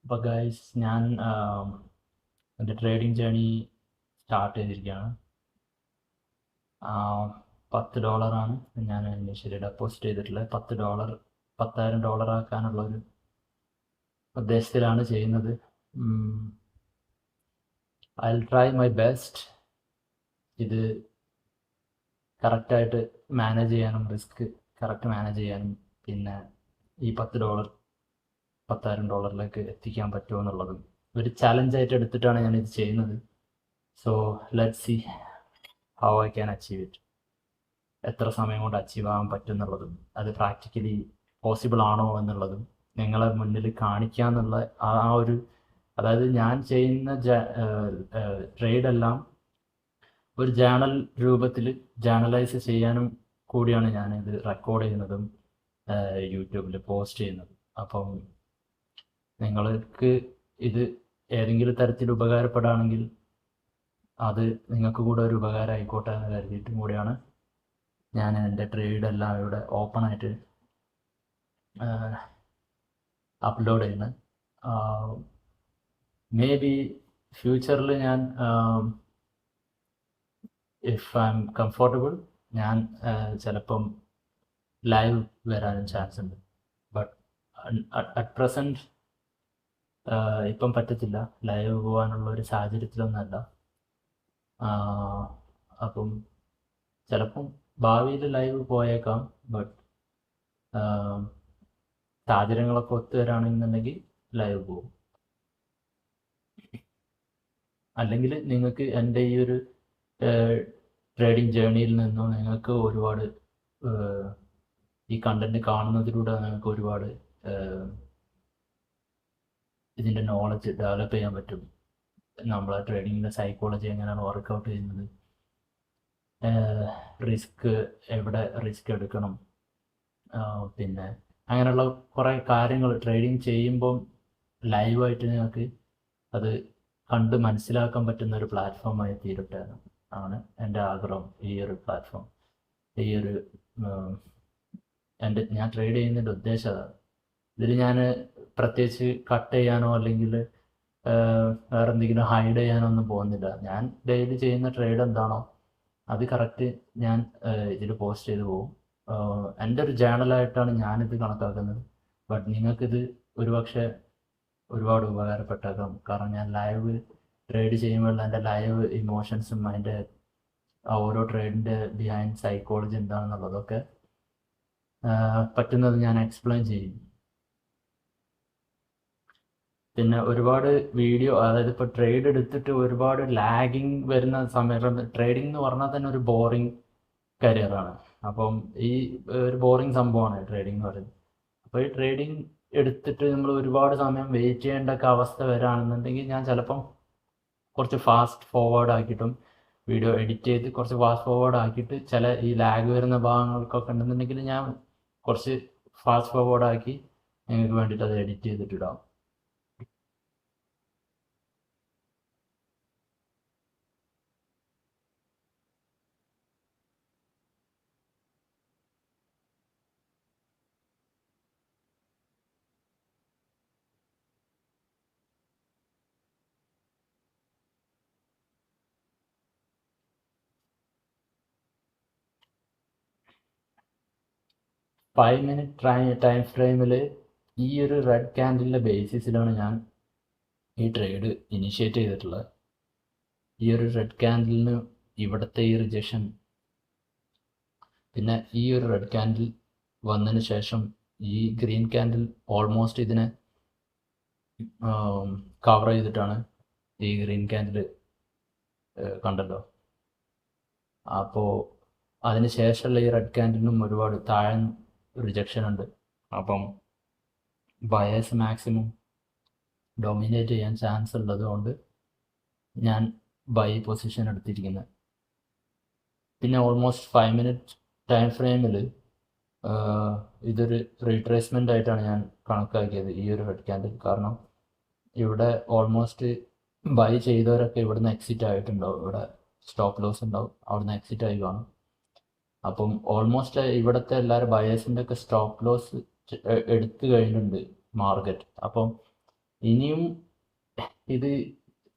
അപ്പോൾ ഗൈസ് ഞാൻ എൻ്റെ ട്രേഡിംഗ് ജേണി സ്റ്റാർട്ട് ചെയ്തിരിക്കുകയാണ്. $10 ഞാൻ ഇനീഷ്യലി ഡെപ്പോസിറ്റ് ചെയ്തിട്ടുള്ളത്. $10,000 ആക്കാനുള്ള ഒരു ഉദ്ദേശത്തിലാണ് ചെയ്യുന്നത്. I will try my best ഇത് കറക്റ്റായിട്ട് മാനേജ് ചെയ്യാനും, റിസ്ക് കറക്റ്റ് മാനേജ് ചെയ്യാനും, പിന്നെ ഈ $10,000 എത്തിക്കാൻ പറ്റുമോ എന്നുള്ളതും ഒരു ചലഞ്ചായിട്ട് എടുത്തിട്ടാണ് ഞാനിത് ചെയ്യുന്നത്. So let's see how I can achieve it. എത്ര സമയം കൊണ്ട് അച്ചീവ് ആകാൻ പറ്റും എന്നുള്ളതും അത് പ്രാക്ടിക്കലി പോസിബിൾ ആണോ എന്നുള്ളതും നിങ്ങളെ മുന്നിൽ കാണിക്കാന്നുള്ള ആ ഒരു, അതായത് ഞാൻ ചെയ്യുന്ന ട്രേഡെല്ലാം ഒരു ജേണൽ രൂപത്തിൽ ജേണലൈസ് ചെയ്യാനും കൂടിയാണ് ഞാനിത് റെക്കോർഡ് ചെയ്യുന്നതും യൂട്യൂബിൽ പോസ്റ്റ് ചെയ്യുന്നതും. അപ്പം നിങ്ങൾക്ക് ഇത് ഏതെങ്കിലും തരത്തിൽ ഉപകാരപ്പെടുകയാണെങ്കിൽ അത് നിങ്ങൾക്ക് കൂടെ ഒരു ഉപകാരം ആയിക്കോട്ടെ എന്ന് കരുതിയിട്ടും കൂടിയാണ് ഞാൻ എൻ്റെ ട്രേഡെല്ലാം ഇവിടെ ഓപ്പണായിട്ട് അപ്ലോഡ് ചെയ്യുന്നത്. മേ ബി ഫ്യൂച്ചറിൽ ഞാൻ ഇഫ് ഐ എം കംഫർട്ടബിൾ ഞാൻ ചിലപ്പം ലൈവ് വരാനും ചാൻസ് ഉണ്ട്. ബട്ട് അറ്റ് പ്രസൻറ്റ് ഇപ്പം പറ്റത്തില്ല, ലൈവ് പോകാനുള്ള ഒരു സാഹചര്യത്തിലൊന്നല്ല. അപ്പം ചിലപ്പം ഭാവിയിൽ ലൈവ് പോയേക്കാം. ബട്ട് സാഹചര്യങ്ങളൊക്കെ ഒത്തു വരാണെന്നുണ്ടെങ്കിൽ ലൈവ് പോകും. അല്ലെങ്കിൽ നിങ്ങൾക്ക് എൻ്റെ ഈ ഒരു ട്രേഡിംഗ് ജേണിയിൽ നിന്നും നിങ്ങൾക്ക് ഒരുപാട് ഈ കണ്ടന്റ് കാണുന്നതിലൂടെ നിങ്ങൾക്ക് ഒരുപാട് ഇതിൻ്റെ നോളജ് ഡെവലപ്പ് ചെയ്യാൻ പറ്റും. നമ്മളെ ട്രേഡിങ്ങിൻ്റെ സൈക്കോളജി എങ്ങനെയാണ് വർക്കൗട്ട് ചെയ്യുന്നത്, റിസ്ക് എവിടെ റിസ്ക് എടുക്കണം, പിന്നെ അങ്ങനെയുള്ള കുറേ കാര്യങ്ങൾ ട്രേഡിങ് ചെയ്യുമ്പം ലൈവായിട്ട് നിങ്ങൾക്ക് അത് കണ്ട് മനസ്സിലാക്കാൻ പറ്റുന്ന ഒരു പ്ലാറ്റ്ഫോമായി തീരട്ടെ ആണ് എൻ്റെ ആഗ്രഹം. ഈ ഒരു പ്ലാറ്റ്ഫോം, ഈ ഒരു ഞാൻ ട്രേഡ് ചെയ്യുന്നതിൻ്റെ ഉദ്ദേശം അതാണ്. ഇതിൽ ഞാൻ പ്രത്യേകിച്ച് കട്ട് ചെയ്യാനോ അല്ലെങ്കിൽ വേറെ എന്തെങ്കിലും ഹൈഡ് ചെയ്യാനോ ഒന്നും പോകുന്നില്ല. ഞാൻ ഡെയിലി ചെയ്യുന്ന ട്രേഡ് എന്താണോ അത് കറക്റ്റ് ഞാൻ ഇതിൽ പോസ്റ്റ് ചെയ്ത് പോകും. എൻ്റെ ഒരു ജേണലായിട്ടാണ് ഞാനിത് കണക്കാക്കുന്നത്. ബട്ട് നിങ്ങൾക്കിത് ഒരുപക്ഷെ ഒരുപാട് ഉപകാരപ്പെട്ടേക്കാം. കാരണം ഞാൻ ലൈവ് ട്രേഡ് ചെയ്യുമ്പോൾ എൻ്റെ ലൈവ് ഇമോഷൻസും അതിൻ്റെ ഓരോ ട്രേഡിൻ്റെ ബിഹൈൻഡ് സൈക്കോളജി എന്താണെന്നുള്ളതൊക്കെ പറ്റുന്നത് ഞാൻ എക്സ്പ്ലെയിൻ ചെയ്യും. പിന്നെ ഒരുപാട് വീഡിയോ, അതായത് ഇപ്പോൾ ട്രേഡ് എടുത്തിട്ട് ഒരുപാട് ലാഗിങ് വരുന്ന സമയത്ത്, ട്രേഡിംഗ് എന്ന് പറഞ്ഞാൽ തന്നെ ഒരു ബോറിങ് കരിയറാണ്. അപ്പം ഈ ഒരു ബോറിങ് സംഭവമാണ് ട്രേഡിംഗ് എന്ന് പറയുന്നത്. അപ്പോൾ ഈ ട്രേഡിംഗ് എടുത്തിട്ട് നമ്മൾ ഒരുപാട് സമയം വെയിറ്റ് ചെയ്യേണ്ട ഒക്കെ അവസ്ഥ വരികയാണെന്നുണ്ടെങ്കിൽ ഞാൻ ചിലപ്പം കുറച്ച് ഫാസ്റ്റ് ഫോർവേഡ് ആക്കിയിട്ടും വീഡിയോ എഡിറ്റ് ചെയ്ത് കുറച്ച് ഫാസ്റ്റ് ഫോർവേഡ് ആക്കിയിട്ട് ചില ഈ ലാഗ് വരുന്ന ഭാഗങ്ങൾക്കൊക്കെ ഉണ്ടെന്നുണ്ടെങ്കിൽ ഞാൻ കുറച്ച് ഫാസ്റ്റ് ഫോർവേഡ് ആക്കി നിങ്ങൾക്ക് വേണ്ടിയിട്ട് അത് എഡിറ്റ് ചെയ്തിട്ടിടാം. ഫൈവ് മിനിറ്റ് ടൈം ഫ്രെയിമിൽ ഈ ഒരു റെഡ് ക്യാൻഡിലിൻ്റെ ബേസിസിലാണ് ഞാൻ ഈ ട്രേഡ് ഇനിഷ്യേറ്റ് ചെയ്തിട്ടുള്ളത്. ഈ ഒരു റെഡ് ക്യാൻഡിലിന് ഇവിടുത്തെ ഈ റിജക്ഷൻ, പിന്നെ ഈ ഒരു റെഡ് ക്യാൻഡിൽ വന്നതിന് ശേഷം ഈ ഗ്രീൻ ക്യാൻഡിൽ ഓൾമോസ്റ്റ് ഇതിനെ കവർ ചെയ്തിട്ടാണ് ഈ ഗ്രീൻ ക്യാൻഡിൽ കണ്ടല്ലോ. അപ്പോൾ അതിന് ശേഷമുള്ള ഈ റെഡ് ക്യാൻഡിലിനും ഒരുപാട് താഴെ റിജക്ഷൻ ഉണ്ട്. അപ്പം ബയേഴ്സ് മാക്സിമം ഡൊമിനേറ്റ് ചെയ്യാൻ ചാൻസ് ഉള്ളത് കൊണ്ട് ഞാൻ ബൈ പൊസിഷൻ എടുത്തിരിക്കുന്നത്. പിന്നെ ഓൾമോസ്റ്റ് 5 മിനിറ്റ് ടൈം ഫ്രെയിമിൽ ഇതൊരു റീട്രേസ്മെൻ്റ് ആയിട്ടാണ് ഞാൻ കണക്കാക്കിയത് ഈ ഒരു റെഡ് ക്യാൻഡിൽ. കാരണം ഇവിടെ ഓൾമോസ്റ്റ് ബൈ ചെയ്തവരൊക്കെ ഇവിടുന്ന് എക്സിറ്റ് ആയിട്ടുണ്ടാവും, ഇവിടെ സ്റ്റോപ്പ് ലോസ് ഉണ്ടാവും, അവിടുന്ന് എക്സിറ്റ് ആയി കാണും. അപ്പം ഓൾമോസ്റ്റ് ഇവിടുത്തെ എല്ലാവരും ബയേഴ്സിൻ്റെ ഒക്കെ സ്റ്റോപ്പ് ലോസ് എടുത്തു കഴിഞ്ഞിട്ടുണ്ട് മാർക്കറ്റ്. അപ്പം ഇനിയും ഇത്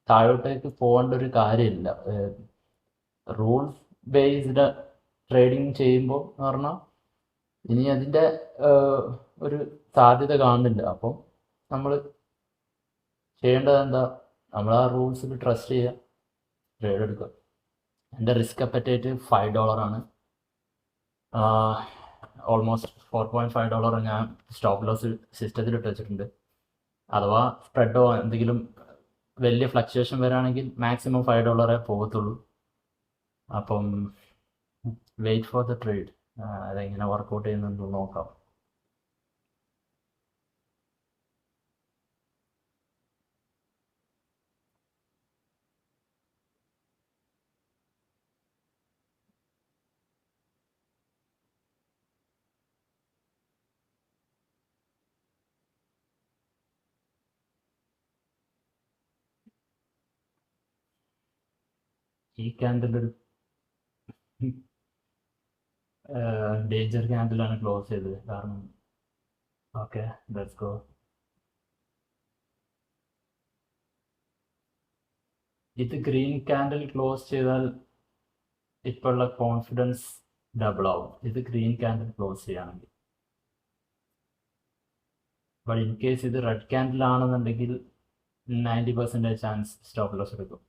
താഴോട്ടേക്ക് പോകേണ്ട ഒരു കാര്യമില്ല. റൂൾസ് ബേസ്ഡ് ട്രേഡിങ് ചെയ്യുമ്പോൾ എന്ന് പറഞ്ഞാൽ ഇനി അതിൻ്റെ ഒരു സാധ്യത കാണുന്നില്ല. അപ്പം നമ്മൾ ചെയ്യേണ്ടത് എന്താ, നമ്മൾ ആ റൂൾസിൽ ട്രസ്റ്റ് ചെയ്യുക, ട്രേഡ് എടുക്കുക. എൻ്റെ റിസ്ക് അപ്പറ്റേറ്റ് $5 ഓൾമോസ്റ്റ് $4.5 ഞാൻ സ്റ്റോപ്പ് ലോസ് സിസ്റ്റത്തിൽ ഇട്ട് വെച്ചിട്ടുണ്ട്. അഥവാ സ്പ്രെഡോ എന്തെങ്കിലും വലിയ ഫ്ലക്ച്വേഷൻ വരാണെങ്കിൽ മാക്സിമം $5 പോകത്തുള്ളൂ. അപ്പം വെയിറ്റ് ഫോർ ദ ട്രേഡ്. അതെങ്ങനെ വർക്കൗട്ട് ചെയ്യുന്നുണ്ട് നോക്കാം. ഈ ക്യാൻഡിൽ ഒരു ഡേഞ്ചർ ക്യാൻഡിലാണ് ക്ലോസ് ചെയ്തത്. കാരണം ഓക്കെ, ലെറ്റ്സ് ഗോ. ഇത് ഗ്രീൻ ക്യാൻഡിൽ ക്ലോസ് ചെയ്താൽ ഇപ്പോഴുള്ള കോൺഫിഡൻസ് ഡബിൾ ആവും, ഇത് ഗ്രീൻ ക്യാൻഡിൽ ക്ലോസ് ചെയ്യുകയാണെങ്കിൽ. ബട്ട് ഇൻ കേസ് ഇത് റെഡ് ക്യാൻഡിൽ ആണെന്നുണ്ടെങ്കിൽ 90% ചാൻസ് സ്റ്റോപ്പ് ലോസ് എടുക്കും.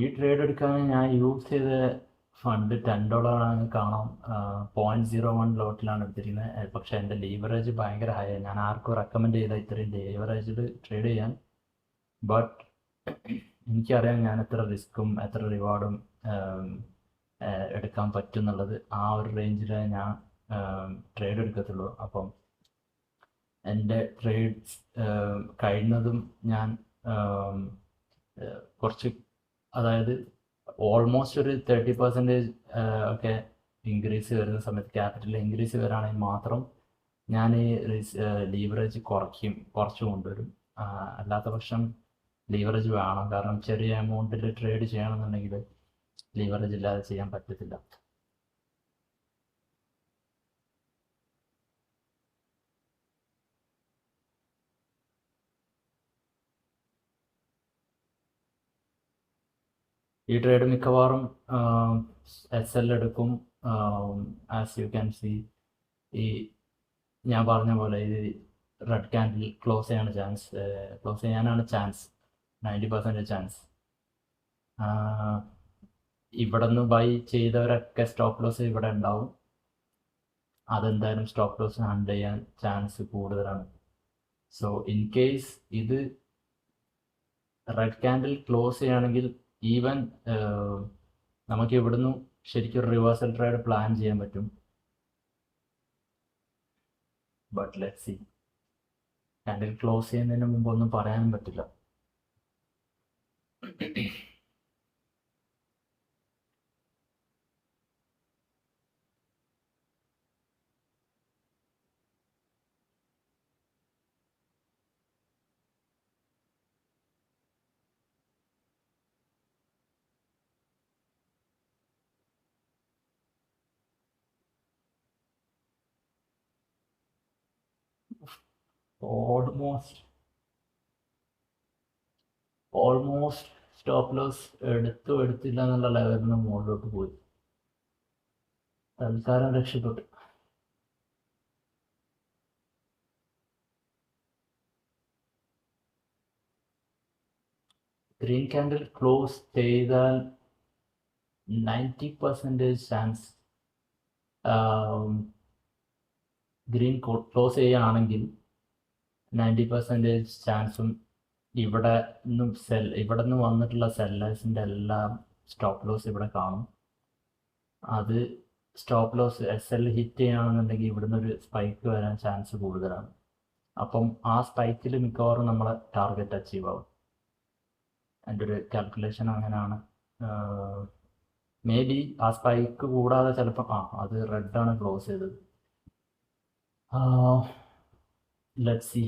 ഈ ട്രേഡ് എടുക്കാൻ ഞാൻ യൂസ് ചെയ്ത ഫണ്ട് $10 കാണാം. 0.01 ലോട്ടിലാണ് എടുത്തിരിക്കുന്നത്. പക്ഷേ എൻ്റെ ലീവറേജ് ഭയങ്കര ഹൈ. ഞാൻ ആർക്കും റെക്കമെൻഡ് ചെയ്ത ഇത്രയും ലീവറേജിൽ ട്രേഡ് ചെയ്യാൻ. ബട്ട് എനിക്കറിയാം ഞാൻ എത്ര റിസ്ക്കും എത്ര റിവാർഡും എടുക്കാൻ പറ്റും എന്നുള്ളത്. ആ ഒരു റേഞ്ചിൽ ഞാൻ ട്രേഡ് എടുക്കത്തുള്ളൂ. അപ്പം എൻ്റെ ട്രേഡ്സ് കഴിയുന്നതും ഞാൻ കുറച്ച്, അതായത് ഓൾമോസ്റ്റ് ഒരു 30% ഒക്കെ ഇൻക്രീസ് വരുന്ന സമയത്ത്, ക്യാപിറ്റൽ ഇൻക്രീസ് വരാണെങ്കിൽ മാത്രം ഞാൻ ഈ ലീവറേജ് കുറച്ച് കൊണ്ടുവരും. അല്ലാത്ത പക്ഷം ലീവറേജ് വേണം. കാരണം ചെറിയ എമൗണ്ടിൽ ട്രേഡ് ചെയ്യണമെന്നുണ്ടെങ്കിൽ ലീവറേജ് ഇല്ലാതെ ചെയ്യാൻ പറ്റത്തില്ല. ഈ ട്രേഡ് മിക്കവാറും SL എടുക്കും. ആസ് യു ക്യാൻ സി, ഈ ഞാൻ പറഞ്ഞ പോലെ ഈ റെഡ് ക്യാൻഡിൽ ക്ലോസ് ചെയ്യാനാണ് ചാൻസ് 90% ചാൻസ്. ഇവിടെ നിന്ന് ബൈ ചെയ്തവരൊക്കെ സ്റ്റോപ്പ് ലോസ് ഇവിടെ ഉണ്ടാവും. അതെന്തായാലും സ്റ്റോപ്പ് ലോസ് ഹാൻഡിൽ ചെയ്യാൻ ചാൻസ് കൂടുതലാണ്. സോ ഇൻ കേസ് ഇത് റെഡ് ക്യാൻഡിൽ ക്ലോസ് ചെയ്യുകയാണെങ്കിൽ ഈവൻ നമുക്ക് ഇവിടുന്ന് ശരിക്കും റിവേഴ്സൽ ട്രേഡ് പ്ലാൻ ചെയ്യാൻ പറ്റും. But let see, candle close ചെയ്യുന്നതിന് മുമ്പ് ഒന്നും പറയാനും പറ്റില്ല. ഓൾമോസ്റ്റ് സ്റ്റോപ്പ് ലോസ് എടുത്തില്ല എന്നുള്ള ലെവലിന് മുകളിലോട്ട് പോയി. തൽക്കാലം രക്ഷപ്പെട്ടു. ഗ്രീൻ ക്യാൻഡിൽ ക്ലോസ് ചെയ്താൽ 90% ചാൻസ്, ഗ്രീൻ ക്ലോസ് ചെയ്യുകയാണെങ്കിൽ 90% ചാൻസും ഇവിടെ നിന്ന് വന്നിട്ടുള്ള സെല്ലേഴ്സിൻ്റെ എല്ലാം സ്റ്റോപ്പ് ലോസ് ഇവിടെ കാണും. അത് സ്റ്റോപ്പ് ലോസ് SL ഹിറ്റ് ചെയ്യുകയാണെന്നുണ്ടെങ്കിൽ ഇവിടുന്ന് ഒരു സ്പൈക്ക് വരാൻ ചാൻസ് കൂടുതലാണ്. അപ്പം ആ സ്പൈക്കിൽ മിക്കവാറും നമ്മളെ ടാർഗറ്റ് അച്ചീവ് ആവും. എൻ്റെ ഒരു കാൽക്കുലേഷൻ അങ്ങനെയാണ്. മേ ബി ആ സ്പൈക്ക് കൂടാതെ ചിലപ്പം അത് റെഡാണ് ക്ലോസ് ചെയ്തത്. Let's C.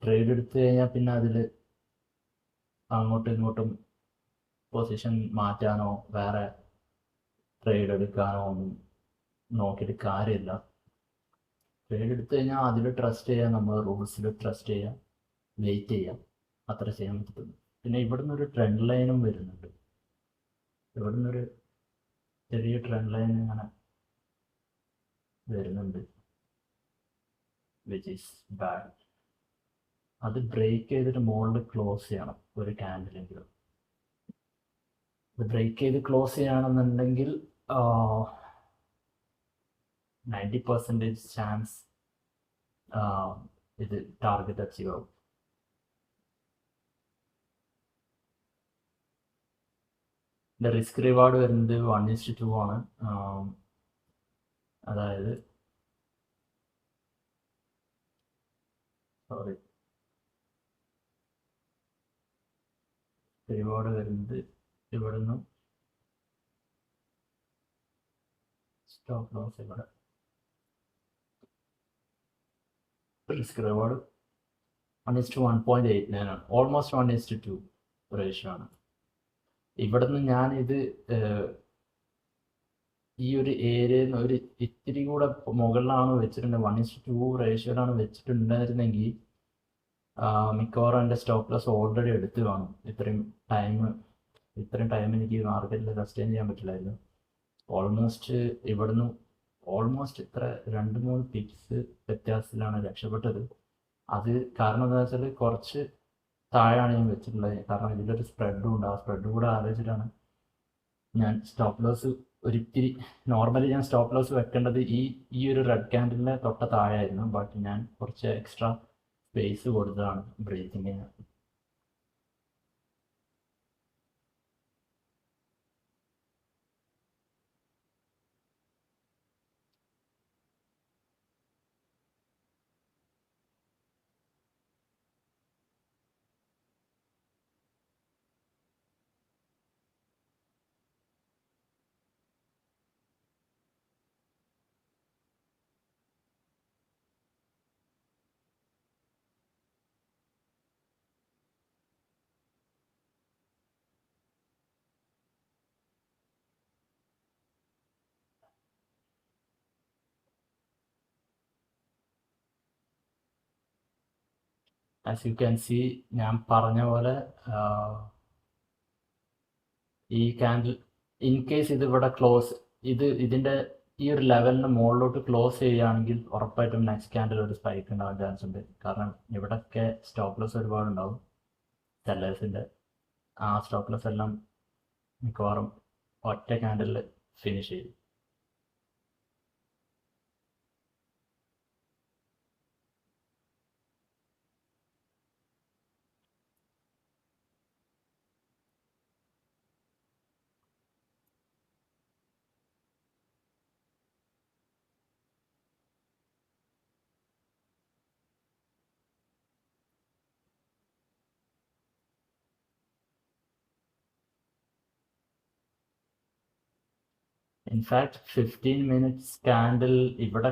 ട്രേഡ് എടുത്തു കഴിഞ്ഞാൽ പിന്നെ അതിൽ അങ്ങോട്ടും ഇങ്ങോട്ടും പൊസിഷൻ മാറ്റാനോ വേറെ ട്രേഡ് എടുക്കാനോ ഒന്നും നോക്കിയിട്ട് കാര്യമില്ല. ട്രേഡ് എടുത്തു കഴിഞ്ഞാൽ അതിൽ ട്രസ്റ്റ് ചെയ്യാം, നമ്മൾ റൂൾസിൽ ട്രസ്റ്റ് ചെയ്യാം, വെയിറ്റ് ചെയ്യാം, അത്ര ചെയ്യാൻ പറ്റുള്ളൂ. പിന്നെ ഇവിടുന്ന് ഒരു ട്രെൻഡ് ലൈനും വരുന്നുണ്ട്. ഇവിടുന്ന് ഒരു ചെറിയ ട്രെൻഡ് ലൈൻ ഇങ്ങനെ വരുന്നുണ്ട്, വിച്ച് ഈസ് ബാഡ്. അത് ബ്രേക്ക് ചെയ്തിട്ട് മുകളിൽ ക്ലോസ് ചെയ്യണം ഒരു ക്യാൻഡിലെങ്കിലും. ഇത് ബ്രേക്ക് ചെയ്ത് ക്ലോസ് ചെയ്യുകയാണെന്നുണ്ടെങ്കിൽ 90% ചാൻസ് ഇത് ടാർഗറ്റ് അച്ചീവ് ആവും. ഇതിൻ്റെ റിസ്ക് റിവാർഡ് വരുന്നത് 1:2 ആണ്. അതായത് റിവാർഡ് വരുന്നത് ഇവിടുന്ന് സ്റ്റോപ്പ് ലോസ് ഇവിടെ. റിസ്ക് റിവാർഡ് 1:1.89 ആണ്. ഓൾമോസ്റ്റ് 1:2 റേഷ്യോ ആണ്. ഇവിടുന്ന് ഞാനിത് ഈ ഒരു ഏരിയയിൽ നിന്ന് ഒരു ഇത്തിരി കൂടെ മുകളിലാണ് വെച്ചിട്ടുണ്ട്, 1:2 റേഷ്യോയിലാണ് വെച്ചിട്ടുണ്ടായിരുന്നെങ്കിൽ മിക്കവാറും എൻ്റെ സ്റ്റോപ്പ് ലോസ് ഓൾറെഡി എടുത്ത് കാണും. ഇത്രയും ടൈം എനിക്ക് മാർക്കറ്റിൽ സസ്റ്റെയിൻ ചെയ്യാൻ പറ്റില്ലായിരുന്നു. ഇവിടുന്ന് ഇത്ര 2-3 പിപ്സ് വ്യത്യാസത്തിലാണ് രക്ഷപ്പെട്ടത്. അത് കാരണം എന്താ വെച്ചാൽ കുറച്ച് താഴെയാണ് ഞാൻ വെച്ചിട്ടുള്ളത്. കാരണം ഇതിലൊരു സ്പ്രെഡും ഉണ്ട്. ആ സ്പ്രെഡ് കൂടെ ആലോചിച്ചിട്ടാണ് ഞാൻ സ്റ്റോപ്പ് ലോസ് ഒരിത്തിരി. നോർമലി ഞാൻ സ്റ്റോപ്പ് ലോസ് വെക്കേണ്ടത് ഈ ഒരു റെഡ് ക്യാൻഡിലിൻ്റെ തൊട്ട താഴെയായിരുന്നു. ബട്ട് ഞാൻ കുറച്ച് എക്സ്ട്രാ സ്പേസ് കൊടുത്തതാണ് ബ്രീത്തിങ്ങിന്. ആസ് യു ക്യാൻ സി, ഞാൻ പറഞ്ഞ പോലെ ഈ ക്യാൻഡിൽ ഇൻ കേസ് ഇതിവിടെ ഇതിൻ്റെ ഈ ഒരു ലെവലിന് മുകളിലോട്ട് ക്ലോസ് ചെയ്യുകയാണെങ്കിൽ ഉറപ്പായിട്ടും നെക്സ്റ്റ് ക്യാൻഡിൽ ഒരു സ്പൈക്ക് ഉണ്ടാവാൻ ചാൻസ് ഉണ്ട്. കാരണം ഇവിടെയൊക്കെ സ്റ്റോപ്പ് ലോസ് ഒരുപാടുണ്ടാവും സെല്ലേഴ്സിൻ്റെ. ആ സ്റ്റോപ്പ് ലോസ് എല്ലാം മിക്കവാറും ഒറ്റ ക്യാൻഡിൽ ഫിനിഷ് ചെയ്യും. ഇൻഫാക്ട് 15 മിനിറ്റ്സ് ക്യാൻഡിൽ ഇവിടെ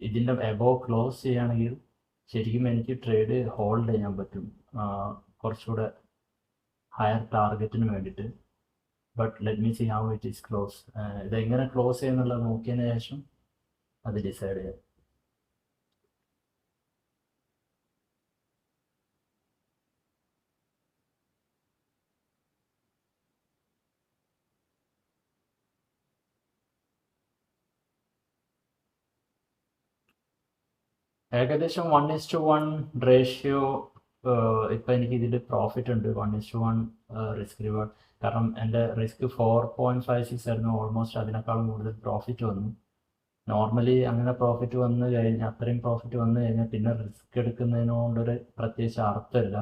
ഇതിൻ്റെ എബോവ് ക്ലോസ് ചെയ്യുകയാണെങ്കിൽ ശരിക്കും എനിക്ക് ട്രേഡ് ഹോൾഡ് ചെയ്യാൻ പറ്റും, കുറച്ചുകൂടെ ഹയർ ടാർഗറ്റിന് വേണ്ടിയിട്ട്. But let me see how it is close. ഇതെങ്ങനെ ക്ലോസ് ചെയ്യുന്നുള്ളത് നോക്കിയതിന് ശേഷം അത് ഡിസൈഡ് ചെയ്യാം. ഏകദേശം 1:1 റേഷ്യോ. ഇപ്പം എനിക്ക് ഇതിൽ പ്രോഫിറ്റ് ഉണ്ട്. 1:1 റിസ്ക് റിവാർഡ്. കാരണം എൻ്റെ റിസ്ക് 4.56 ആയിരുന്നു. ഓൾമോസ്റ്റ് അതിനേക്കാളും കൂടുതൽ പ്രോഫിറ്റ് വന്നു. നോർമലി അങ്ങനെ പ്രോഫിറ്റ് വന്നു കഴിഞ്ഞാൽ, അത്രയും പ്രോഫിറ്റ് വന്നു കഴിഞ്ഞാൽ പിന്നെ റിസ്ക് എടുക്കുന്നതിനോടൊരു പ്രത്യേകിച്ച് അർത്ഥമില്ല.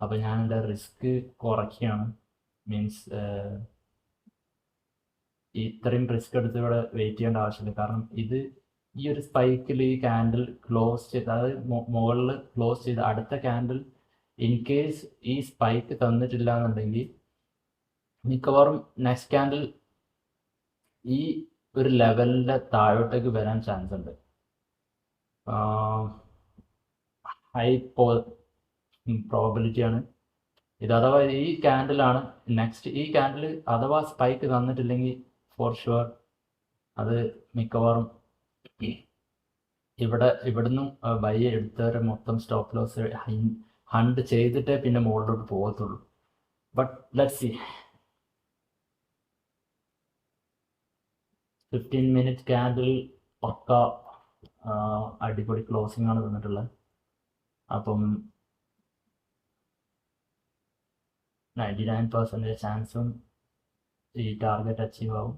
അപ്പോൾ ഞാൻ എൻ്റെ റിസ്ക് കുറയ്ക്കുകയാണ്. മീൻസ് ഇത്രയും റിസ്ക് എടുത്ത് ഇവിടെ വെയിറ്റ് ചെയ്യേണ്ട ആവശ്യമില്ല. കാരണം ഇത് ഈ ഒരു സ്പൈക്കിൽ ഈ ക്യാൻഡിൽ ക്ലോസ് ചെയ്ത്, അതായത് മുകളിൽ ക്ലോസ് ചെയ്ത് അടുത്ത ക്യാൻഡിൽ ഇൻ കേസ് ഈ സ്പൈക്ക് തന്നിട്ടില്ല എന്നുണ്ടെങ്കിൽ മിക്കവാറും നെക്സ്റ്റ് ക്യാൻഡിൽ ഈ ഒരു ലെവലിൻ്റെ താഴോട്ടേക്ക് വരാൻ ചാൻസ് ഉണ്ട്. ഹൈ പ്രോബിലിറ്റിയാണ് ഇത്. അഥവാ ഈ ക്യാൻഡിലാണ് നെക്സ്റ്റ്, ഈ ക്യാൻഡിൽ അഥവാ സ്പൈക്ക് തന്നിട്ടില്ലെങ്കിൽ ഫോർ ഷുവർ അത് മിക്കവാറും ഇവിടുന്ന് ബൈ എടുത്തവരെ മൊത്തം സ്റ്റോപ്പ് ലോസ് ഹണ്ട് ചെയ്തിട്ടേ പിന്നെ മുകളിലോട്ട് പോകത്തുള്ളൂ. But let's see. 15 minute candle പക്ക അടിപൊളി ക്ലോസിംഗ് ആണ് തന്നിട്ടുള്ളത്. അപ്പം 99% ചാൻസും ഈ ടാർഗറ്റ് അച്ചീവ് ആവും.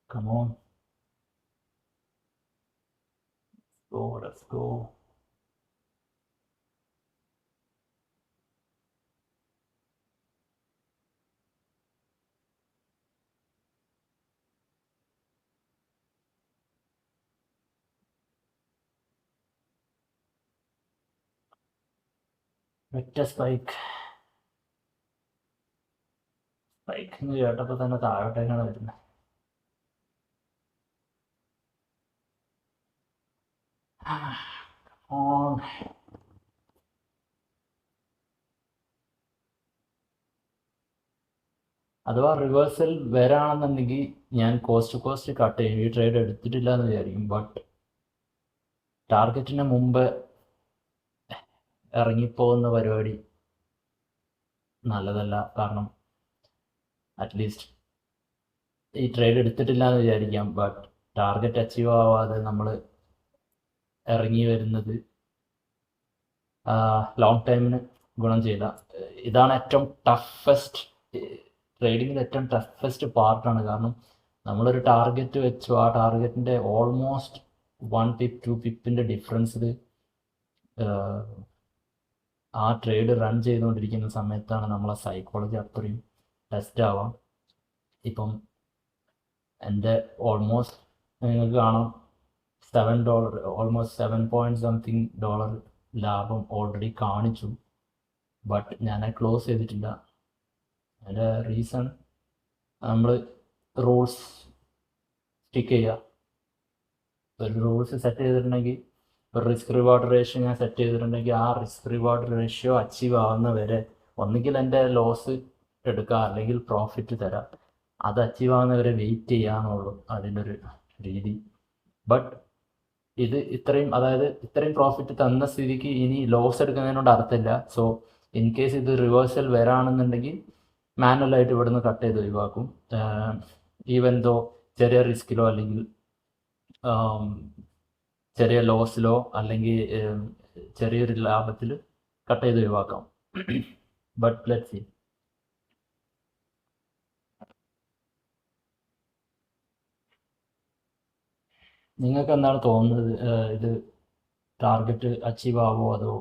Come on. Let's go. ഒറ്റ സ്പൈക്ക് എന്ന് കേട്ടപ്പോൾ തന്നെ താഴോട്ടേക്കാണ് വരുന്നത്. അഥവാ റിവേഴ്സൽ വരാണെന്നുണ്ടെങ്കിൽ ഞാൻ കോസ്റ്റ് കട്ട് ചെയ്യും. ഈ ട്രേഡ് എടുത്തിട്ടില്ല എന്ന് വിചാരിക്കും. ബട്ട് ടാർഗറ്റിന് മുമ്പ് ഇറങ്ങിപ്പോകുന്ന പരിപാടി നല്ലതല്ല. കാരണം അറ്റ്ലീസ്റ്റ് ഈ ട്രേഡ് എടുത്തിട്ടില്ല എന്ന് വിചാരിക്കാം, ബട്ട് ടാർഗറ്റ് അച്ചീവ് ആവാതെ നമ്മൾ ഇറങ്ങി വരുന്നത് ലോങ് ടൈമിന് ഗുണം ചെയ്യില്ല. ഇതാണ് ഏറ്റവും ടഫസ്റ്റ്, ട്രേഡിങ്ങിൽ ഏറ്റവും ടഫസ്റ്റ് പാർട്ടാണ്. കാരണം നമ്മളൊരു ടാർഗറ്റ് വെച്ചു, ആ ടാർഗറ്റിൻ്റെ ഓൾമോസ്റ്റ് 1 പിപ്പ് 2 പിപ്പിൻ്റെ ഡിഫറൻസിൽ ആ ട്രേഡ് റൺ ചെയ്തുകൊണ്ടിരിക്കുന്ന സമയത്താണ് നമ്മളെ സൈക്കോളജി അത്രയും ടെസ്റ്റ് ആവാം. ഇപ്പം എൻ്റെ ഓൾമോസ്റ്റ് നിങ്ങൾക്ക് കാണാം $7, ഓൾമോസ്റ്റ് 7 ലാഭം ഓൾറെഡി കാണിച്ചു. ബട്ട് ഞാൻ ക്ലോസ് ചെയ്തിട്ടില്ല. അതിൻ്റെ റീസൺ നമ്മൾ റൂൾസ് സ്റ്റിക്ക് ചെയ്യുക. ഒരു റൂൾസ് സെറ്റ് ചെയ്തിട്ടുണ്ടെങ്കിൽ, ഒരു റിസ്ക് റിവാർഡ് റേഷ്യോ ഞാൻ സെറ്റ് ചെയ്തിട്ടുണ്ടെങ്കിൽ ആ റിസ്ക് റിവാർഡ് റേഷ്യോ അച്ചീവ് ആവുന്ന വരെ ഒന്നുകിൽ എൻ്റെ ലോസ് എടുക്കുക അല്ലെങ്കിൽ പ്രോഫിറ്റ് തരാം. അത് അച്ചീവ് ആവുന്നവരെ വെയിറ്റ് ചെയ്യാന്നുള്ളൂ അതിൻ്റെ ഒരു രീതി. ബട്ട് ഇത് ഇത്രയും പ്രോഫിറ്റ് തന്ന സ്ഥിതിക്ക് ഇനി ലോസ് എടുക്കുന്നതിനോട് അർത്ഥമില്ല. സോ ഇൻ കേസ് ഇത് റിവേഴ്സൽ വരാണെന്നുണ്ടെങ്കിൽ മാനുവലായിട്ട് ഇവിടുന്ന് കട്ട് ചെയ്ത് ഒഴിവാക്കും. ഈവൻ ദോ ചെറിയ റിസ്കിലോ അല്ലെങ്കിൽ ചെറിയ ലോസിലോ അല്ലെങ്കിൽ ചെറിയൊരു ലാഭത്തിൽ കട്ട് ചെയ്ത് ഒഴിവാക്കാം. But let's see. നിങ്ങൾക്ക് എന്താണ് തോന്നുന്നത്? ഇത് ടാർഗറ്റ് അച്ചീവ് ആവുമോ അതോ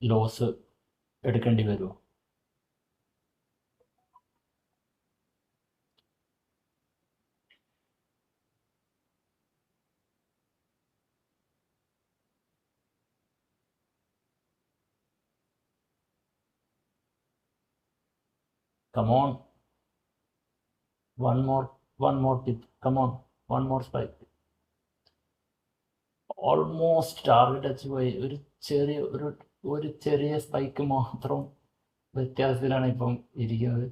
ലോസ് എടുക്കേണ്ടി വരുമോ? Come on. One more tip. Come on. One more spike. Almost target achieve ആയി. ഒരു ചെറിയ സ്പൈക്ക് മാത്രം വ്യത്യാസത്തിലാണ് ഇപ്പം ഇരിക്കുന്നത്.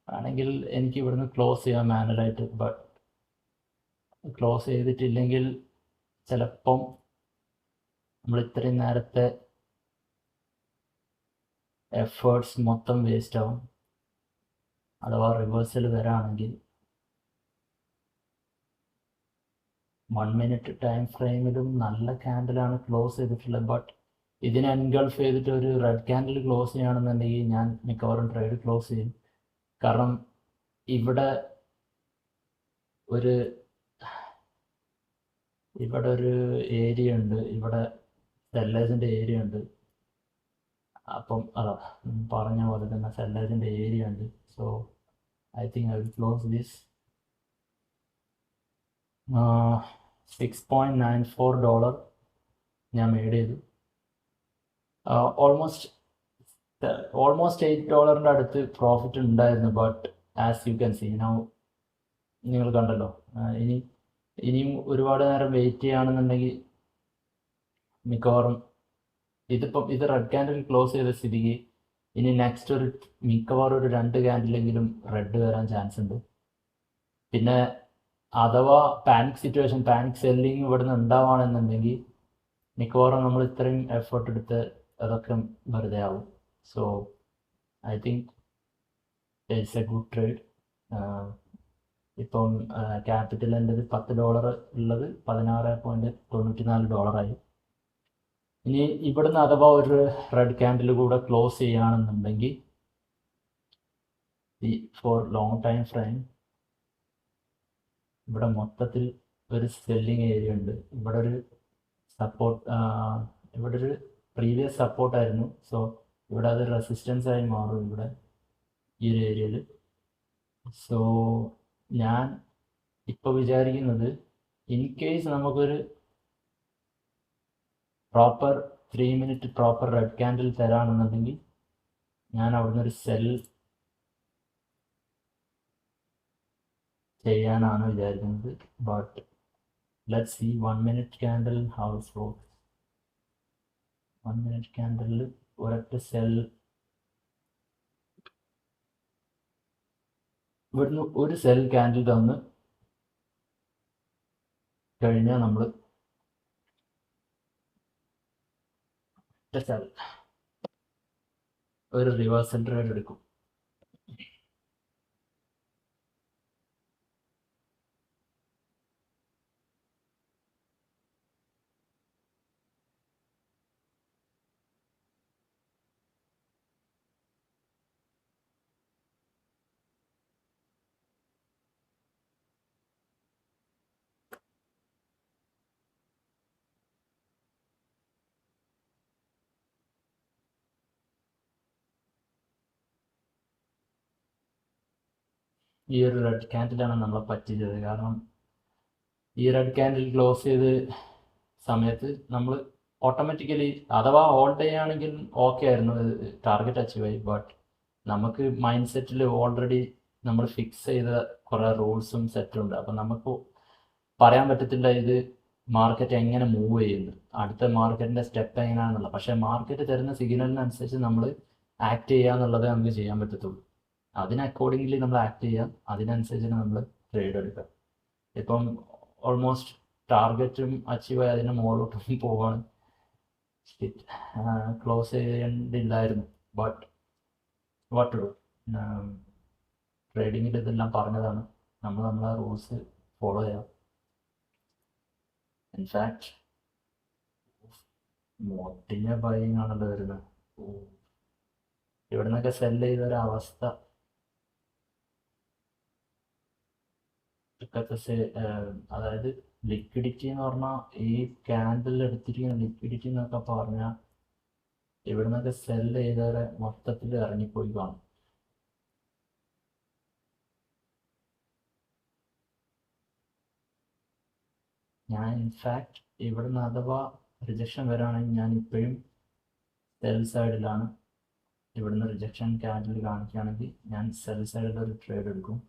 ആണെങ്കിൽ എനിക്ക് ഇവിടുന്ന് ക്ലോസ് ചെയ്യാം മാനുവലായിട്ട്. ബട്ട് ക്ലോസ് ചെയ്തിട്ടില്ലെങ്കിൽ ചിലപ്പം നമ്മൾ ഇത്രയും നേരത്തെ എഫേർട്സ് മൊത്തം വേസ്റ്റ് ആവും. അഥവാ റിവേഴ്സൽ വരാണെങ്കിൽ 1 മിനിറ്റ് ടൈം ഫ്രെയിമിലും നല്ല ക്യാൻഡിലാണ് ക്ലോസ് ചെയ്തിട്ടുള്ളത്. ബട്ട് ഇതിനെ എൻഗൾഫ് ചെയ്തിട്ട് ഒരു റെഡ് ക്യാൻഡിൽ ക്ലോസ് ചെയ്യുകയാണെന്നുണ്ടെങ്കിൽ ഞാൻ മിക്കവാറും ട്രേഡ് ക്ലോസ് ചെയ്യും. കാരണം ഇവിടെ ഒരു ഇവിടെ ഒരു ഏരിയ ഉണ്ട്, ഇവിടെ സെല്ലേഴ്സിൻ്റെ ഏരിയ ഉണ്ട്. അപ്പം അതാ പറഞ്ഞ പോലെ തന്നെ സെല്ലേഴ്സിൻ്റെ ഏരിയ ഉണ്ട്. So I think I will close this. $6.94 ഞാൻ മേഡ് ചെയ്തു. ഓൾമോസ്റ്റ് $8 അടുത്ത് പ്രോഫിറ്റ് ഉണ്ടായിരുന്നു. But as you can see now, നിങ്ങൾ കണ്ടല്ലോ. ഇനിയും ഒരുപാട് നേരം വെയിറ്റ് ചെയ്യുകയാണെന്നുണ്ടെങ്കിൽ മിക്കവാറും ഇത് റെഡ് ക്യാൻഡിൽ ക്ലോസ് ചെയ്ത സ്ഥിതിക്ക് ഇനി നെക്സ്റ്റ് മിക്കവാറും ഒരു 2 ക്യാൻഡിലെങ്കിലും റെഡ് വരാൻ ചാൻസ് ഉണ്ട്. പിന്നെ അഥവാ പാനിക് സെല്ലിങ് ഇവിടുന്ന് ഉണ്ടാവുകയാണെന്നുണ്ടെങ്കിൽ മിക്കവാറും നമ്മൾ ഇത്രയും എഫേർട്ട് എടുത്ത് അതൊക്കെ വെറുതെ ആവും. So I think it's A good trade. ഇപ്പം ക്യാപിറ്റൽ എൻ്റെ $10 ഉള്ളത് $16.94 ഇനി ഇവിടുന്ന് അഥവാ ഒരു റെഡ് ക്യാൻഡിൽ കൂടെ ക്ലോസ് ചെയ്യുകയാണെന്നുണ്ടെങ്കിൽ ഫോർ ലോങ് ടൈം ഫ്രെയിം ഇവിടെ മൊത്തത്തിൽ ഒരു സെല്ലിങ് ഏരിയ ഉണ്ട്. ഇവിടെ ഒരു പ്രീവിയസ് സപ്പോർട്ടായിരുന്നു. സോ ഇവിടെ അത് റെസിസ്റ്റൻസ് ആയി മാറും ഇവിടെ ഈ ഒരു ഏരിയയിൽ. സോ ഞാൻ ഇപ്പോൾ വിചാരിക്കുന്നത്, ഇൻ കേസ് നമുക്കൊരു proper 3 minute proper red candle തരാണെന്നുണ്ടെങ്കിൽ ഞാൻ അവിടുന്ന് ഒരു സെൽ ചെയ്യാനാണ് വിചാരിക്കുന്നത്. But let's see 1 minute candle how it works. 1 minute ക്യാൻഡിലിൽ ഒരൊറ്റ സെൽ, ഇവിടുന്ന് ഒരു സെൽ ക്യാൻഡിൽ തന്ന് കഴിഞ്ഞാൽ നമ്മൾ ഒരു റിവേഴ്സൽ ട്രേഡ് എടുക്കും. ഈ ഒരു റെഡ് ക്യാൻഡിലാണ് നമ്മളെ പറ്റിച്ചത്. കാരണം ഈ റെഡ് ക്യാൻഡിൽ ക്ലോസ് ചെയ്ത് സമയത്ത് നമ്മൾ ഓട്ടോമാറ്റിക്കലി അഥവാ ഹോൾഡ് ചെയ്യുകയാണെങ്കിൽ ഓക്കെ ആയിരുന്നു, ടാർഗറ്റ് അച്ചീവ് ആയി. ബട്ട് നമുക്ക് മൈൻഡ് സെറ്റിൽ ഓൾറെഡി നമ്മൾ ഫിക്സ് ചെയ്ത കുറേ റൂൾസും സെറ്റും ഉണ്ട്. അപ്പം നമുക്ക് പറയാൻ പറ്റത്തില്ല ഇത് മാർക്കറ്റ് എങ്ങനെ മൂവ് ചെയ്യുന്നു, അടുത്ത മാർക്കറ്റിൻ്റെ സ്റ്റെപ്പ് എങ്ങനെയാണെന്നുള്ളത്. പക്ഷേ മാർക്കറ്റ് തരുന്ന സിഗ്നലിനനുസരിച്ച് നമ്മൾ ആക്ട് ചെയ്യുക എന്നുള്ളതേ നമുക്ക് ചെയ്യാൻ പറ്റത്തുള്ളൂ. അതിന് അക്കോർഡിംഗ്ലി നമ്മൾ ആക്ട് ചെയ്യുക, അതിനനുസരിച്ച് നമ്മൾ ട്രേഡ് എടുക്കുക. ഇപ്പം ഓൾമോസ്റ്റ് ടാർഗറ്റും അച്ചീവ് ആയി അതിന് മുകളിലോട്ടും പോവാണ്. ക്ലോസ് ചെയ്യേണ്ടില്ലായിരുന്നു. ബട്ട് വാട്ട് ടു ഡു, ട്രേഡിങ്ങിൽ ഇതെല്ലാം പറഞ്ഞതാണ്. നമ്മൾ നമ്മളെ റൂൾസ് ഫോളോ ചെയ്യാം. ഇൻഫാക്ട് മൊട്ടിഞ്ഞ ബൈങ് ആണല്ലോ വരുന്നത്. ഇവിടെ നിന്നൊക്കെ സെല് ചെയ്തൊരവസ്ഥ. അതായത് ലിക്വിഡിറ്റി എന്ന് പറഞ്ഞാൽ ഈ ക്യാൻഡിൽ എടുത്തിരിക്കുന്ന ലിക്വിഡിറ്റി എന്നൊക്കെ പറഞ്ഞാൽ ഇവിടെ നിന്നൊക്കെ സെല് ചെയ്തവരെ മൊത്തത്തിൽ ഇറങ്ങിപ്പോയി കാണും. ഞാൻ ഇൻഫാക്ട് ഇവിടുന്ന് അഥവാ റിജക്ഷൻ വരാണെങ്കിൽ ഞാൻ ഇപ്പോഴും സെൽ സൈഡിലാണ്. ഇവിടുന്ന് റിജക്ഷൻ ക്യാൻഡിൽ കാണിക്കുകയാണെങ്കിൽ ഞാൻ സെൽ സൈഡിൽ ഒരു ട്രേഡ് എടുക്കും.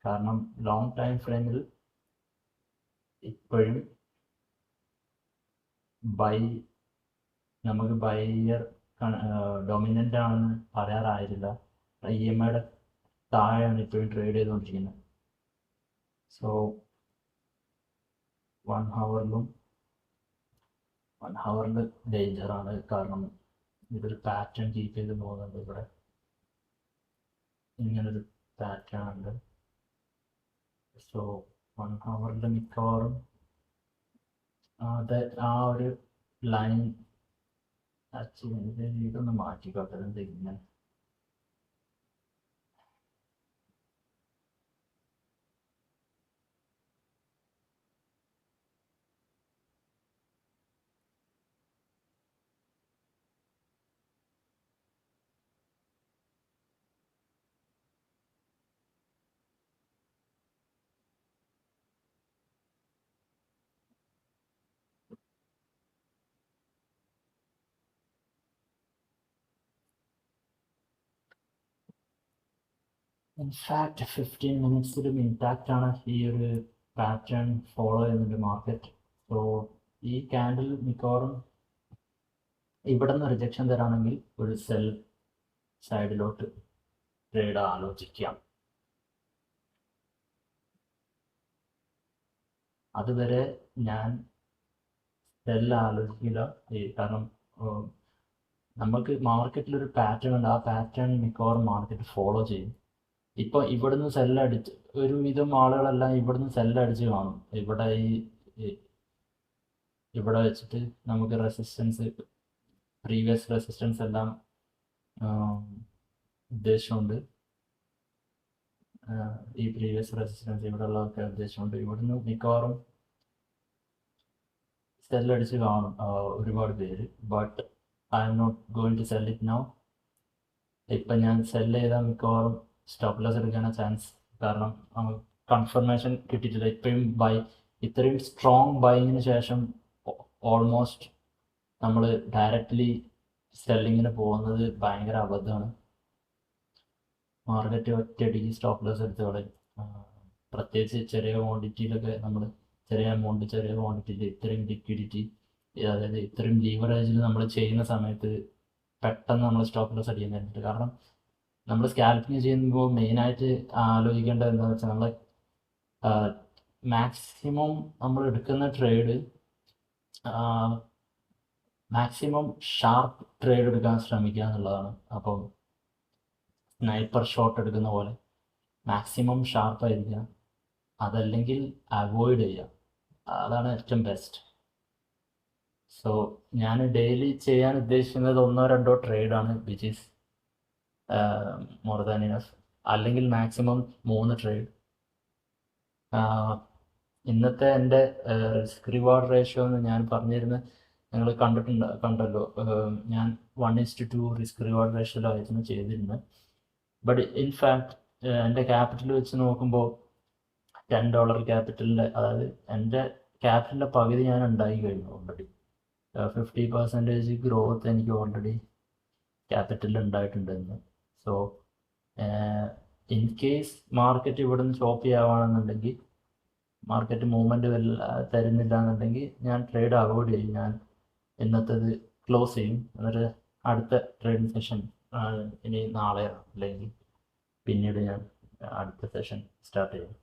കാരണം ലോങ് ടൈം ഫ്രെയിമിൽ ഇപ്പോഴും നമുക്ക് ബൈയർ ഡൊമിനൻ്റ് ആണെന്ന് പറയാറായിട്ടില്ല. EMI താഴെയാണ് ഇപ്പോഴും ട്രേഡ് ചെയ്തുകൊണ്ടിരിക്കുന്നത്. സോ 1 ഹവറിൽ ഡേഞ്ചറാണ്. കാരണം ഇതൊരു പാറ്റേൺ കീപ്പ് ചെയ്ത് പോകുന്നുണ്ട്. ഇവിടെ ഇങ്ങനൊരു പാറ്റേൺ ഉണ്ട്. സോ 1 ഹവറിൽ മിക്കവാറും ആ ഒരു ലൈൻ ഇതൊന്ന് മാറ്റിക്കോട്ടെ. ഇങ്ങനെ ഇൻഫാക്ട് 15 മിനിറ്റ്സിലും ഇൻടാക്റ്റ് ആണ് ഈ ഒരു പാറ്റേൺ ഫോളോ ചെയ്യുന്നുണ്ട് മാർക്കറ്റ്. സോ ഈ ക്യാൻഡിൽ മിക്കവാറും ഇവിടെ നിന്ന് റിജക്ഷൻ തരാണെങ്കിൽ ഒരു സെൽ സൈഡിലോട്ട് ട്രേഡ് ആലോചിക്കാം. അതുവരെ ഞാൻ സെൽ ആലോചിക്കില്ല. കാരണം നമുക്ക് മാർക്കറ്റിലൊരു പാറ്റേൺ ഉണ്ട്, ആ പാറ്റേൺ മിക്കവാറും മാർക്കറ്റ് ഫോളോ ചെയ്യും. ഇപ്പൊ ഇവിടുന്ന് സെല്ലടിച്ച് ഒരുവിധം ആളുകളെല്ലാം ഇവിടുന്ന് സെല്ലടിച്ച് കാണും. ഇവിടെ വെച്ചിട്ട് നമുക്ക് റെസിസ്റ്റൻസ്, പ്രീവിയസ് റെസിസ്റ്റൻസ് എല്ലാം ഉദ്ദേശമുണ്ട്. ഈ പ്രീവിയസ് റെസിസ്റ്റൻസ് ഇവിടെ ഉള്ളതൊക്കെ ഉദ്ദേശമുണ്ട്. ഇവിടുന്ന് മിക്കവാറും സെല്ലടിച്ച് കാണും ഒരുപാട് പേര്. But I'm not going to sell it now. ഇപ്പം ഞാൻ സെല്ല് ചെയ്താൽ മിക്കവാറും സ്റ്റോപ്പ് ലോസ് എടുക്കാനാണ് ചാൻസ്. കാരണം കൺഫർമേഷൻ കിട്ടിയിട്ടില്ല. ഇത്രയും സ്ട്രോങ് ബൈങ്ങിന് ശേഷം ഓൾമോസ്റ്റ് നമ്മൾ ഡയറക്റ്റ്ലി സെല്ലിങ്ങിന് പോകുന്നത് ഭയങ്കര അബദ്ധമാണ്. മാർക്കറ്റ് ഒറ്റയടിക്ക് സ്റ്റോപ്പ് ലോസ് എടുത്ത് കളയും. പ്രത്യേകിച്ച് ചെറിയ ക്വാണ്ടിറ്റിയിലൊക്കെ നമ്മൾ ചെറിയ ക്വാണ്ടിറ്റിയിൽ ഇത്രയും ലിക്വിഡിറ്റി, അതായത് ഇത്രയും ലീവറേജിൽ നമ്മൾ ചെയ്യുന്ന സമയത്ത് പെട്ടെന്ന് നമ്മൾ സ്റ്റോപ്പ് ലോസ് അടിക്കുന്നുണ്ട്. കാരണം നമ്മൾ സ്കാൽപ്പിങ് ചെയ്യുമ്പോൾ മെയിനായിട്ട് ആലോചിക്കേണ്ടത് എന്താണെന്ന് വെച്ചാൽ നമ്മൾ മാക്സിമം നമ്മൾ എടുക്കുന്ന ട്രേഡ് മാക്സിമം ഷാർപ്പ് ട്രേഡ് എടുക്കാൻ ശ്രമിക്കുക എന്നുള്ളതാണ്. അപ്പം സ്നൈപ്പർ ഷോട്ട് എടുക്കുന്ന പോലെ മാക്സിമം ഷാർപ്പായിരിക്കുക, അതല്ലെങ്കിൽ അവോയ്ഡ് ചെയ്യുക. അതാണ് ഏറ്റവും ബെസ്റ്റ്. സോ ഞാൻ ഡെയിലി ചെയ്യാൻ ഉദ്ദേശിക്കുന്നത് 1-2 ട്രേഡാണ്, which is more than enough. അല്ലെങ്കിൽ മാക്സിമം 3 ട്രേഡ്. ഇന്നത്തെ എൻ്റെ റിസ്ക് റിവാർഡ് റേഷ്യോ എന്ന് ഞാൻ പറഞ്ഞിരുന്ന നിങ്ങൾ കണ്ടല്ലോ. ഞാൻ 1:2 റിസ്ക് റിവാർഡ് റേഷ്യോയിലായിരുന്നു ചെയ്തിരുന്നത്. ബട്ട് ഇൻഫാക്ട് എൻ്റെ ക്യാപിറ്റൽ വെച്ച് നോക്കുമ്പോൾ $10 ക്യാപിറ്റലിൻ്റെ, അതായത് എൻ്റെ ക്യാപിറ്റലിൻ്റെ പകുതി ഞാൻ ഉണ്ടാക്കി കഴിഞ്ഞു ഓൾറെഡി. 50% ഗ്രോത്ത് എനിക്ക് ഓൾറെഡി ക്യാപിറ്റലിൽ ഉണ്ടായിട്ടുണ്ടെന്ന്. സോ ഇൻ കേസ് മാർക്കറ്റ് ഇവിടെ നിന്ന് സ്റ്റോപ്പ് ചെയ്യാവാണെന്നുണ്ടെങ്കിൽ, മാർക്കറ്റ് മൂവ്മെൻറ്റ് തരുന്നില്ല എന്നുണ്ടെങ്കിൽ ഞാൻ ട്രേഡ് അവോയ്ഡ് ചെയ്യും. ഞാൻ ഇന്നത്തേത് ക്ലോസ് ചെയ്യും. എന്നിട്ട് അടുത്ത ട്രേഡിംഗ് സെഷൻ ഇനി നാളെ അല്ലെങ്കിൽ പിന്നീട് ഞാൻ അടുത്ത സെഷൻ സ്റ്റാർട്ട് ചെയ്യും.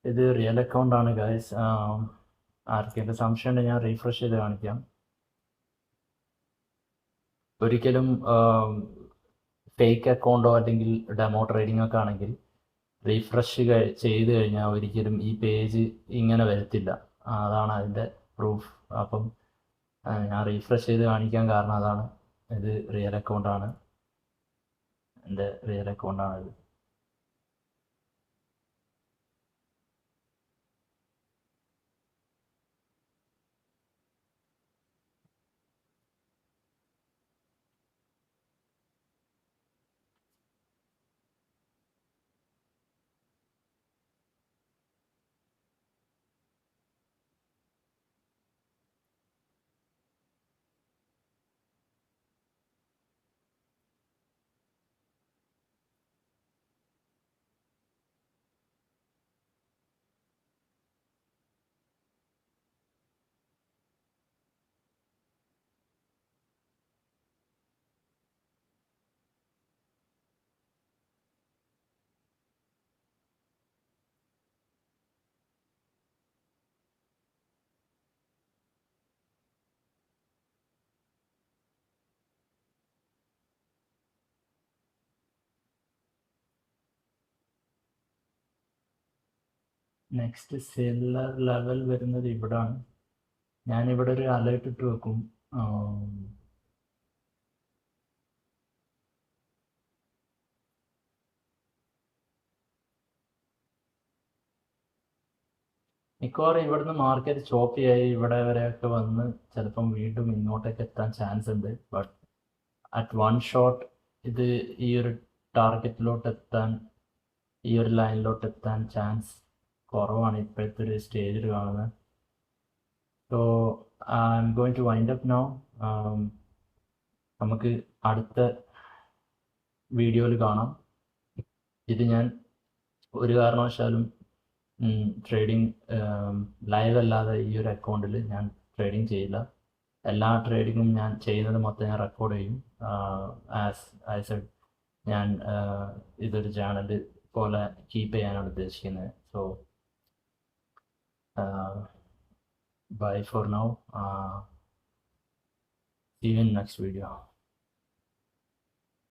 ഇത് റിയൽ അക്കൗണ്ട് ആണ് ഗൈസ്. ആർക്കെങ്കിലും സംശയം ഉണ്ടെങ്കിൽ ഞാൻ റീഫ്രഷ് ചെയ്ത് കാണിക്കാം. ഒരിക്കലും ഫേക്ക് അക്കൗണ്ടോ അല്ലെങ്കിൽ ഡെമോ ട്രേഡിംഗ് ഒക്കെ ആണെങ്കിൽ റീഫ്രഷ് ചെയ്ത് കഴിഞ്ഞാൽ ഒരിക്കലും ഈ പേജ് ഇങ്ങനെ വരത്തില്ല. അതാണ് അതിൻ്റെ പ്രൂഫ്. അപ്പം ഞാൻ റീഫ്രഷ് ചെയ്ത് കാണിക്കാൻ കാരണം അതാണ്. ഇത് റിയൽ അക്കൗണ്ടാണ്, എൻ്റെ റിയൽ അക്കൗണ്ടാണിത്. നെക്സ്റ്റ് സെല്ലർ ലെവൽ വരുന്നത് ഇവിടാണ്. ഞാനിവിടെ ഒരു അലേർട്ട് ഇട്ട് വെക്കും. മിക്കവാറും ഇവിടുന്ന് മാർക്കറ്റ് ചോപ്പിയായി ഇവിടെ വരെയൊക്കെ വന്ന് ചിലപ്പം വീണ്ടും ഇങ്ങോട്ടേക്ക് എത്താൻ ചാൻസ് ഉണ്ട്. ബട്ട് അറ്റ് വൺ ഷോട്ട് ഇത് ഈ ഒരു ടാർഗറ്റിലോട്ട് എത്താൻ, ഈ ഒരു ലൈനിലോട്ട് എത്താൻ ചാൻസ് കുറവാണ് ഇപ്പോഴത്തെ ഒരു സ്റ്റേജിൽ കാണുന്നത്. So I'm going to wind up now. നമുക്ക് അടുത്ത വീഡിയോയിൽ കാണാം. ഇത് ഞാൻ ഒരു കാരണവശാലും ട്രേഡിംഗ് ലൈവ് അല്ലാതെ ഈ ഒരു അക്കൗണ്ടിൽ ഞാൻ ട്രേഡിംഗ് ചെയ്യില്ല. എല്ലാ ട്രേഡിങ്ങും ഞാൻ ചെയ്യുന്നത് മൊത്തം ഞാൻ റെക്കോർഡ് ചെയ്യും. ആസ് ഞാൻ ഇതൊരു ചാനൽ പോലെ കീപ്പ് ചെയ്യാനാണ് ഉദ്ദേശിക്കുന്നത്. So bye for now. See you in next video.